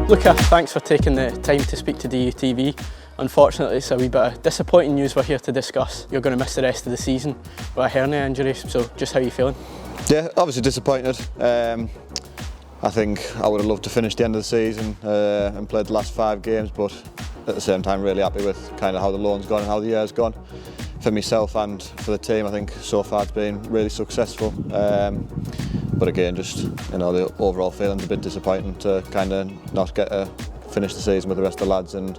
Luca, thanks for taking the time to speak to DUTV. Unfortunately, it's a wee bit of disappointing news we're here to discuss. You're going to miss the rest of the season with a hernia injury, so just how are you feeling? Yeah, obviously disappointed. I think I would have loved to finish the end of the season and played the last 5 games, but at the same time really happy with kind of how the loan's gone and how the year's gone. For myself and for the team, I think so far it's been really successful. But again, just the overall feeling's a bit disappointing to kind of not get to finish the season with the rest of the lads and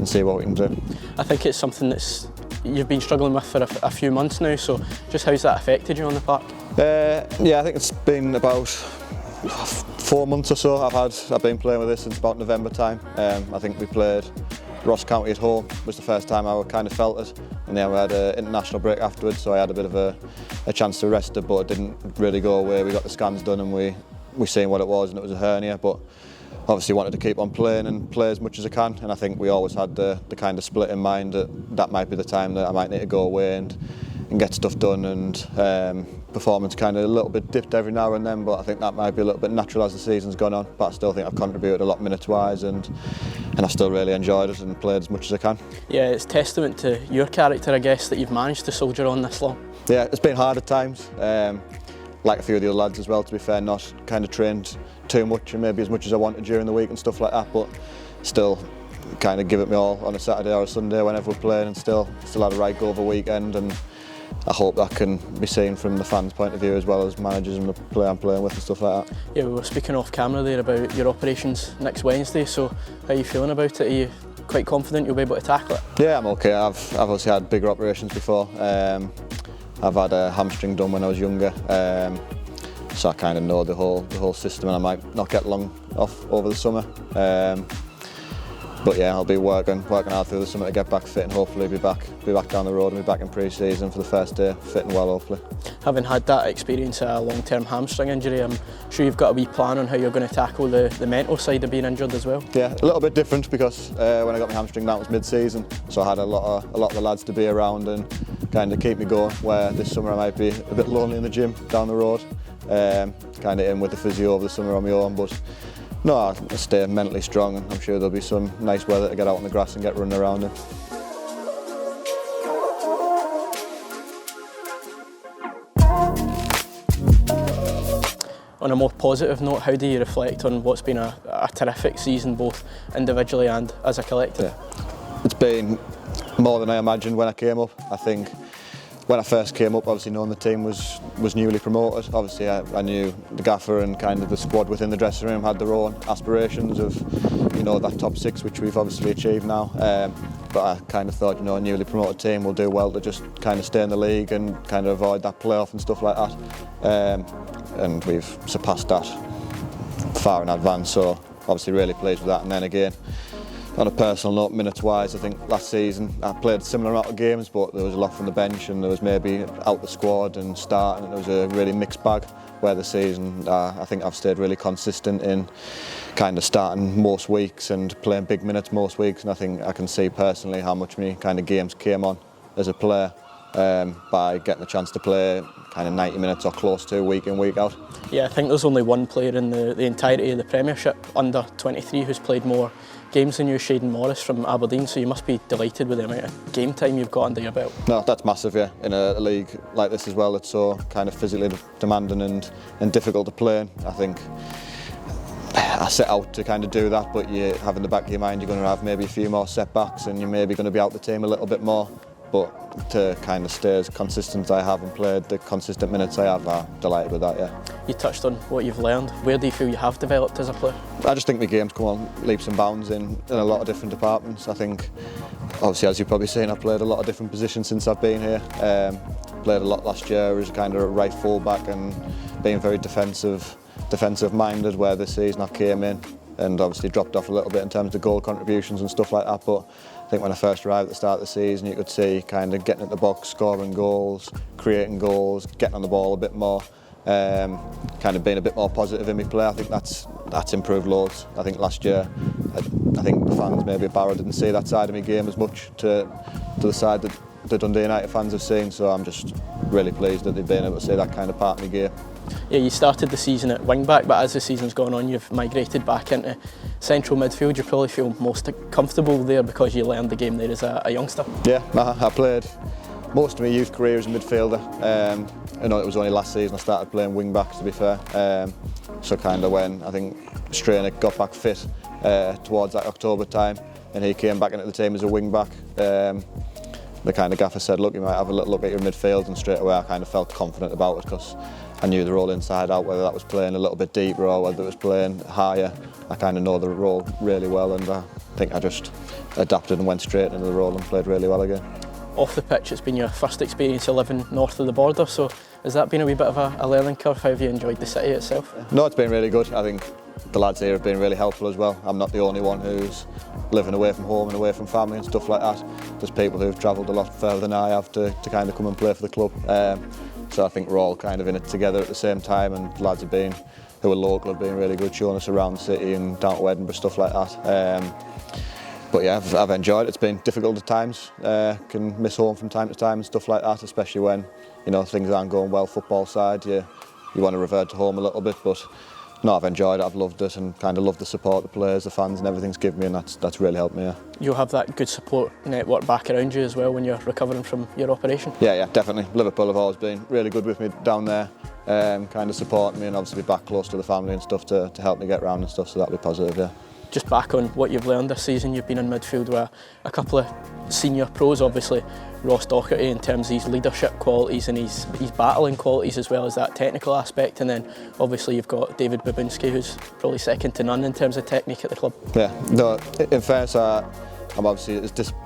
see what we can do. I think it's something that's you've been struggling with for a few months now, so just how's that affected you on the park? Yeah, I think it's been about 4 months or so I've been playing with this since about November time. I think we played Ross County at home, was the first time I kind of felt it, and then we had an international break afterwards, so I had a bit of a chance to rest it, but it didn't really go away. We got the scans done and we seen what it was, and it was a hernia, but obviously wanted to keep on playing and play as much as I can, and I think we always had the kind of split in mind that might be the time that I might need to go away and get stuff done, and performance kind of a little bit dipped every now and then, but I think that might be a little bit natural as the season's gone on, but I still think I've contributed a lot minutes wise, and I still really enjoyed it and played as much as I can. Yeah, it's testament to your character, I guess, that you've managed to soldier on this long. Yeah, it's been hard at times, like a few of the other lads as well, to be fair, not kind of trained too much and maybe as much as I wanted during the week and stuff like that, but still kind of give it me all on a Saturday or a Sunday whenever we're playing, and still had a right go of a weekend, and I hope that can be seen from the fans' point of view as well as managers and the player I'm playing with and stuff like that. Yeah, we were speaking off camera there about your operations next Wednesday, so how are you feeling about it? Are you quite confident you'll be able to tackle it? Yeah, I'm okay. I've obviously had bigger operations before. I've had a hamstring done when I was younger, so I kind of know the whole system, and I might not get long off over the summer. But yeah, I'll be working hard through the summer to get back fit and hopefully be back down the road and be back in pre-season for the first day, fit and well hopefully. Having had that experience of a long-term hamstring injury, I'm sure you've got a wee plan on how you're going to tackle the mental side of being injured as well. Yeah, a little bit different because when I got my hamstring that was mid-season, so I had a lot of the lads to be around and kind of keep me going, where this summer I might be a bit lonely in the gym down the road, kind of in with the physio over the summer on my own, but no, I'll stay mentally strong, and I'm sure there'll be some nice weather to get out on the grass and get running around in. On a more positive note, how do you reflect on what's been a terrific season, both individually and as a collective? Yeah. It's been more than I imagined when I came up. I think when I first came up, obviously knowing the team was newly promoted, obviously I knew the gaffer and kind of the squad within the dressing room had their own aspirations of, that top 6, which we've obviously achieved now. But I kind of thought, a newly promoted team will do well to just kind of stay in the league and kind of avoid that playoff and stuff like that. And we've surpassed that far in advance, so obviously really pleased with that. And then again, on a personal note, minutes-wise, I think last season I played a similar amount of games, but there was a lot from the bench and there was maybe out the squad and starting, and it was a really mixed bag. Where this season, I think I've stayed really consistent in kind of starting most weeks and playing big minutes most weeks, and I think I can see personally how much my kind of games came on as a player by getting the chance to play kind of 90 minutes or close to week in, week out. Yeah, I think there's only one player in the entirety of the Premiership under 23 who's played more games than you, Shayden Morris from Aberdeen, so you must be delighted with the amount of game time you've got under your belt. No, that's massive, yeah. In a league like this as well, it's so kind of physically demanding and difficult to play in. I think I set out to kind of do that, but you have in the back of your mind you're going to have maybe a few more setbacks and you're maybe going to be out the team a little bit more. But to kind of stay as consistent as I have and played the consistent minutes I have, I'm delighted with that, yeah. You touched on what you've learned. Where do you feel you have developed as a player? I just think my game's come on leaps and bounds in a lot of different departments. I think, obviously, as you've probably seen, I've played a lot of different positions since I've been here. Played a lot last year as kind of a right full-back and being very defensive-minded, where this season I came in and obviously dropped off a little bit in terms of goal contributions and stuff like that, but I think when I first arrived at the start of the season, you could see kind of getting at the box, scoring goals, creating goals, getting on the ball a bit more, kind of being a bit more positive in my play. I think that's improved loads. I think last year, I think the fans maybe at Barrow didn't see that side of my game as much to the side that the Dundee United fans have seen, so I'm just really pleased that they've been able to see that kind of part of my game. Yeah, you started the season at wing back, but as the season's gone on, you've migrated back into central midfield. You probably feel most comfortable there because you learned the game there as a youngster. Yeah, I played most of my youth career as a midfielder. I know it was only last season I started playing wing back, to be fair. So kind of when I think Strainer got back fit towards that October time, and he came back into the team as a wing back. The kind of gaffer said, look, you might have a little look at your midfield, and straight away I kind of felt confident about it because I knew the role inside out, whether that was playing a little bit deeper or whether it was playing higher. I kind of know the role really well, and I think I just adapted and went straight into the role and played really well again. Off the pitch, it's been your first experience of living north of the border, so has that been a wee bit of a learning curve? How have you enjoyed the city itself? No, it's been really good. I think the lads here have been really helpful as well. I'm not the only one who's living away from home and away from family and stuff like that. There's people who've travelled a lot further than I have to kind of come and play for the club. So I think we're all kind of in it together at the same time, and the lads who are local have been really good, showing us around the city and down to Edinburgh, stuff like that. But yeah, I've enjoyed it. It's been difficult at times. Can miss home from time to time and stuff like that, especially when things aren't going well football side. You want to revert to home a little bit, but no, I've enjoyed it. I've loved it, and kind of loved the support the players, the fans, and everything's given me, and that's really helped me. Yeah. You'll have that good support network back around you as well when you're recovering from your operation. Yeah, definitely. Liverpool have always been really good with me down there, kind of supporting me, and obviously be back close to the family and stuff to help me get round and stuff. So that'll be positive. Yeah. Just back on what you've learned this season, you've been in midfield with a couple of senior pros, obviously Ross Docherty in terms of his leadership qualities and his battling qualities as well as that technical aspect, and then obviously you've got David Babinski, who's probably second to none in terms of technique at the club. Yeah, no, in fairness, I'm obviously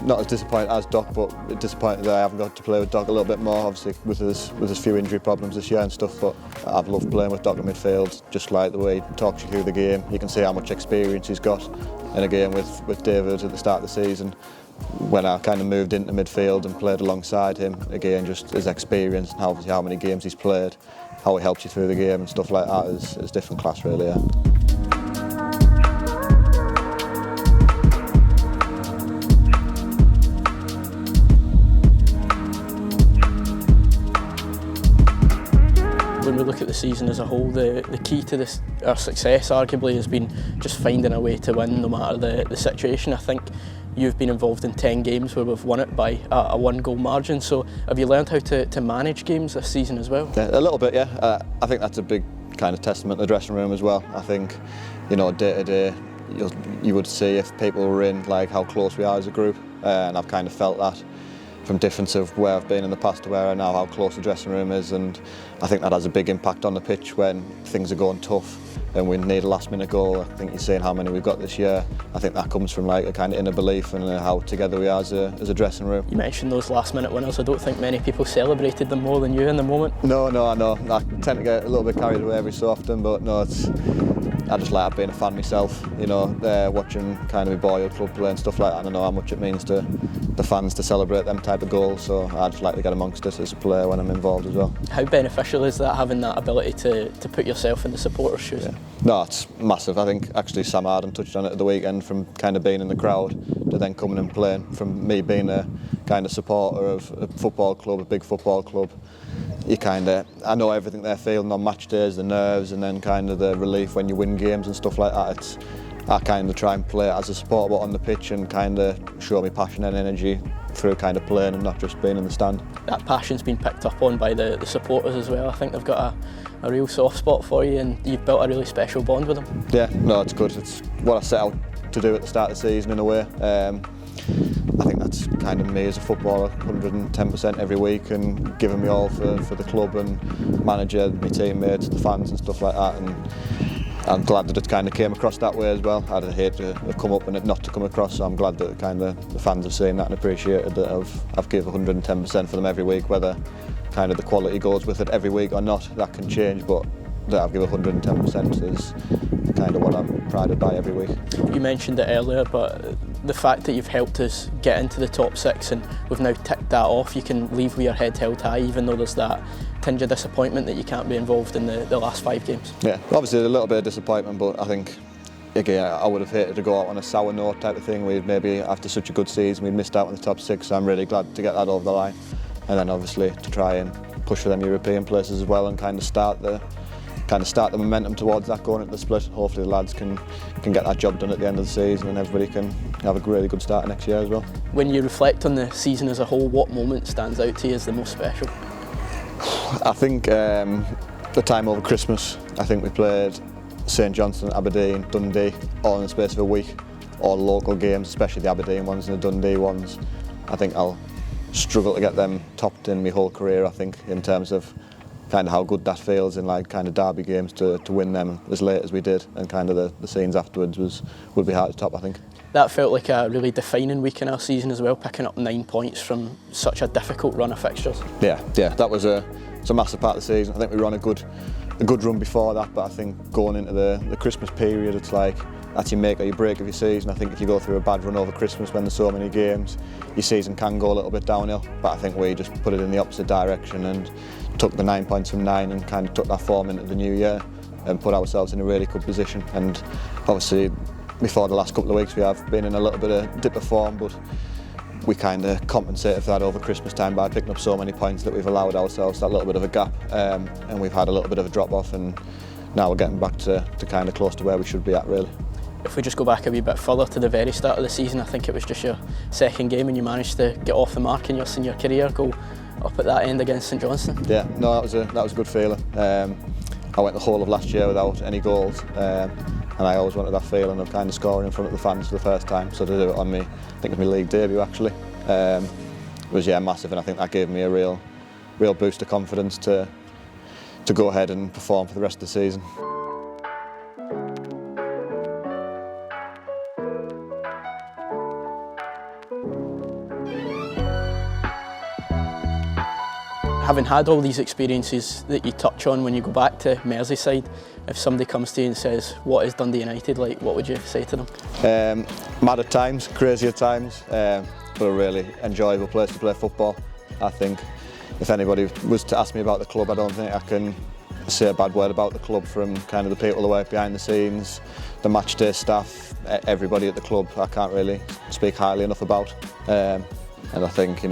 not as disappointed as Doc, but disappointed that I haven't got to play with Doc a little bit more, obviously with his few injury problems this year and stuff. But I've loved playing with Doc in midfield, just like the way he talks you through the game. You can see how much experience he's got in a game with David at the start of the season. When I kind of moved into midfield and played alongside him, again, just his experience and how many games he's played, how he helps you through the game and stuff like that is different class, really. Yeah. When we look at the season as a whole, the key to our success arguably has been just finding a way to win no matter the situation. I think you've been involved in 10 games where we've won it by a 1-goal margin, so have you learned how to manage games this season as well? Yeah, a little bit, yeah. I think that's a big kind of testament to the dressing room as well. I think, day to day you would see if people were in, like how close we are as a group, and I've kind of felt that from difference of where I've been in the past to where I am now, how close the dressing room is, and I think that has a big impact on the pitch when things are going tough and we need a last-minute goal. I think you're seeing how many we've got this year. I think that comes from like a kind of inner belief and how together we are as a dressing room. You mentioned those last-minute winners. I don't think many people celebrated them more than you in the moment. No, I know. I tend to get a little bit carried away every so often, but no, I just like being a fan myself, watching kind of my boyhood club play and stuff like that, and I know how much it means to the fans to celebrate them type of goals, so I just like to get amongst it as a player when I'm involved as well. How beneficial is that, having that ability to put yourself in the supporters' shoes? Yeah. No, it's massive. I think actually Sam Arden touched on it at the weekend, from kind of being in the crowd to then coming and playing, from me being a kind of supporter of a football club, a big football club. I know everything they're feeling on match days, the nerves, and then kind of the relief when you win games and stuff like that. I kind of try and play it as a supporter, but on the pitch, and kind of show me passion and energy through kind of playing and not just being in the stand. That passion's been picked up on by the supporters as well. I think they've got a real soft spot for you, and you've built a really special bond with them. Yeah, no, it's good. It's what I set out to do at the start of the season in a way. I think that's kind of me as a footballer, 110% every week, and giving me all for the club and manager, my teammates, the fans and stuff like that. And I'm glad that it kind of came across that way as well. I'd hate to have come up and it not to come across, so I'm glad that kind of the fans have seen that and appreciated that I've given 110% for them every week. Whether kind of the quality goes with it every week or not, that can change, but that I've given 110% is kind of what I'm prided by every week. You mentioned it earlier, but the fact that you've helped us get into the top 6 and we've now ticked that off, you can leave with your head held high, even though there's that tinge of disappointment that you can't be involved in the last 5 games. Yeah, obviously a little bit of disappointment, but I think again, I would have hated to go out on a sour note type of thing. We'd maybe, after such a good season, we'd missed out on the top 6, so I'm really glad to get that over the line. And then obviously to try and push for them European places as well and kind of start the momentum towards that going into the split. Hopefully the lads can get that job done at the end of the season and everybody can have a really good start next year as well. When you reflect on the season as a whole, what moment stands out to you as the most special? I think the time over Christmas. I think we played St Johnstone, Aberdeen, Dundee all in the space of a week. All local games, especially the Aberdeen ones and the Dundee ones. I think I'll struggle to get them topped in my whole career, I think, in terms of kind of how good that feels in like kind of derby games to win them as late as we did, and kind of the scenes afterwards would be hard to top, I think. That felt like a really defining week in our season as well, picking up 9 points from such a difficult run of fixtures. Yeah, that was a massive part of the season. I think we were on a good run before that, but I think going into the Christmas period, it's like that's your make or your break of your season. I think if you go through a bad run over Christmas when there's so many games, your season can go a little bit downhill. But I think we just put it in the opposite direction and took the 9 points from 9 and kind of took that form into the new year and put ourselves in a really good position. And obviously before the last couple of weeks we have been in a little bit of dip of form, but we kind of compensated for that over Christmas time by picking up so many points that we've allowed ourselves that little bit of a gap, and we've had a little bit of a drop off, and now we're getting back to kind of close to where we should be at, really. If we just go back a wee bit further to the very start of the season, I think it was just your second game and you managed to get off the mark in your senior career, go up at that end against St Johnstone. Yeah, no, that was a good feeling. I went the whole of last year without any goals, and I always wanted that feeling of kind of scoring in front of the fans for the first time. So to do it on me, I think it was my league debut actually, was massive, and I think that gave me a real boost of confidence to go ahead and perform for the rest of the season. Having had all these experiences that you touch on when you go back to Merseyside, if somebody comes to you and says, what is Dundee United like, what would you say to them? Mad at times, crazy at times, but a really enjoyable place to play football. I think if anybody was to ask me about the club, I don't think I can say a bad word about the club, from kind of the people who work behind the scenes, the match day staff, everybody at the club. I can't really speak highly enough about, and I think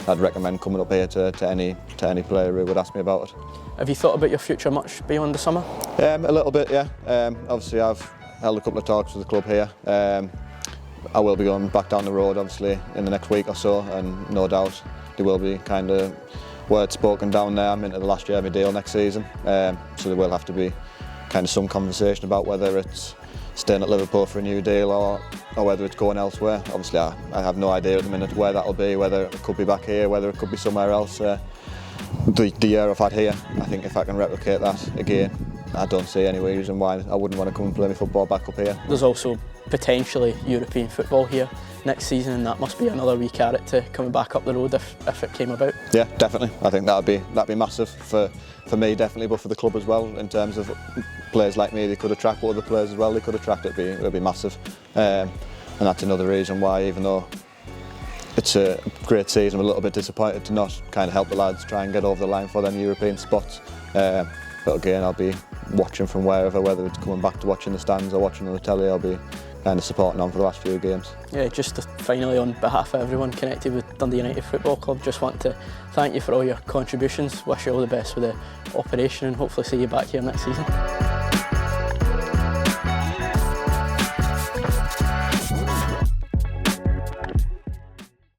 I'd recommend coming up here to any player who would ask me about it. Have you thought about your future much beyond the summer? A little bit, yeah. Obviously I've held a couple of talks with the club here. I will be going back down the road obviously in the next week or so, and no doubt there will be kind of words spoken down there. I'm into the last year of my deal next season, so there will have to be kind of some conversation about whether it's staying at Liverpool for a new deal or whether it's going elsewhere. Obviously I have no idea at the minute where that'll be, whether it could be back here, whether it could be somewhere else. The year I've had here, I think if I can replicate that again, I don't see any reason why I wouldn't want to come and play my football back up here. There's also potentially European football here next season, and that must be another wee carrot to coming back up the road if it came about. Yeah, definitely. I think that'd be massive for me, definitely, but for the club as well, in terms of players like me. They could attract other players as well. They could attract it'd be massive, and that's another reason why, even though it's a great season, I'm a little bit disappointed to not kind of help the lads try and get over the line for them European spots. But again, I'll be watching from wherever, whether it's coming back to watching the stands or watching on the telly. I'll be kind of supporting on for the last few games. Yeah, just finally, on behalf of everyone connected with Dundee United Football Club, just want to thank you for all your contributions. Wish you all the best with the operation and hopefully see you back here next season.